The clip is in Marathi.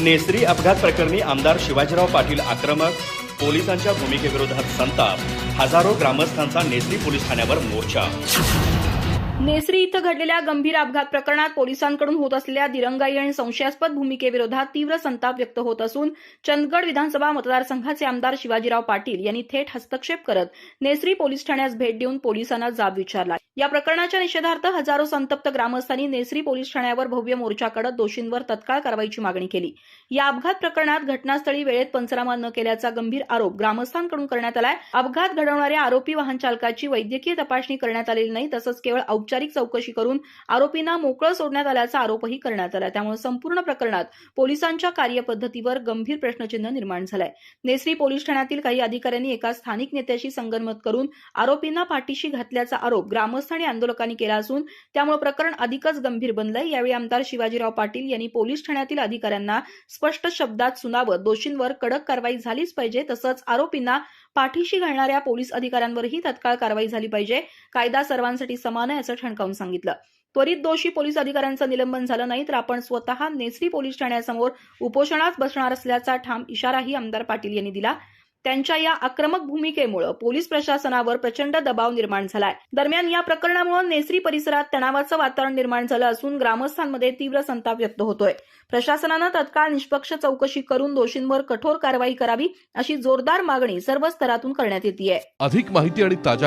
नेसरी अपघात प्रकरणी आमदार शिवाजीराव पाटील आक्रमक, पोलिसांच्या भूमिकेविरोधात संताप, हजारो ग्रामस्थांचा नेसरी पोलीस ठाण्यावर मोर्चा। नेसरी इथं घडलेल्या गंभीर अपघात प्रकरणात पोलिसांकडून होत असलेल्या दिरंगाई आणि संशयास्पद भूमिकेविरोधात तीव्र संताप व्यक्त होत असून चंदगड विधानसभा मतदारसंघाचे आमदार शिवाजीराव पाटील यांनी थेट हस्तक्षेप करत नेसरी पोलीस ठाण्यास भेट देऊन पोलिसांना जाब विचारला। या प्रकरणाच्या निषेधार्थ हजारो संतप्त ग्रामस्थांनी नेसरी पोलीस ठाण्यावर भव्य मोर्चा काढत दोषींवर तत्काळ कारवाईची मागणी केली। या अपघात प्रकरणात घटनास्थळी वेळेत पंचनामा न केल्याचा गंभीर आरोप ग्रामस्थांकडून करण्यात आलाय। अपघात घडवणाऱ्या आरोपी वाहन चालकाची वैद्यकीय तपासणी करण्यात आलेली नाही, तसंच केवळ औपचारिक चौकशी करून आरोपींना मोकळं सोडण्यात आल्याचा आरोपही करण्यात आला। त्यामुळे संपूर्ण प्रकरणात पोलिसांच्या कार्यपद्धतीवर गंभीर प्रश्नचिन्ह निर्माण झालंय। नेसरी पोलीस ठाण्यातील काही अधिकाऱ्यांनी एका स्थानिक नेत्याशी संगनमत करून आरोपींना पाठीशी घातल्याचा आरोप ग्रामस्थ आणि आंदोलकांनी केला असून त्यामुळे प्रकरण अधिकच गंभीर बनलंय। यावेळी आमदार शिवाजीराव पाटील यांनी पोलीस ठाण्यातील अधिकाऱ्यांना स्पष्ट शब्दात सुनावत दोषींवर कडक कारवाई झालीच पाहिजे, तसंच आरोपींना पाठीशी घालणाऱ्या पोलीस अधिकाऱ्यांवरही तत्काळ कारवाई झाली पाहिजे। कायदा सर्वांसाठी समान आहे असं ठणकावून सांगितलं। त्वरित दोषी पोलीस अधिकाऱ्यांचं निलंबन झालं नाही तर आपण स्वतः नेसरी पोलीस ठाण्यासमोर उपोषणास बसणार असल्याचा ठाम इशाराही आमदार पाटील यांनी दिला। त्यांच्या या आक्रमक भूमिकेमुळे पोलीस प्रशासनावर प्रचंड दबाव निर्माण झालाय। दरम्यान या प्रकरणामुळे नेसरी परिसरात तणावाचं वातावरण निर्माण झालं असून ग्रामस्थांमध्ये तीव्र संताप व्यक्त होतोय। प्रशासनानं तत्काळ निष्पक्ष चौकशी करून दोषींवर कठोर कारवाई करावी अशी जोरदार मागणी सर्व स्तरातून करण्यात येतेय। अधिक माहिती आणि ताज्या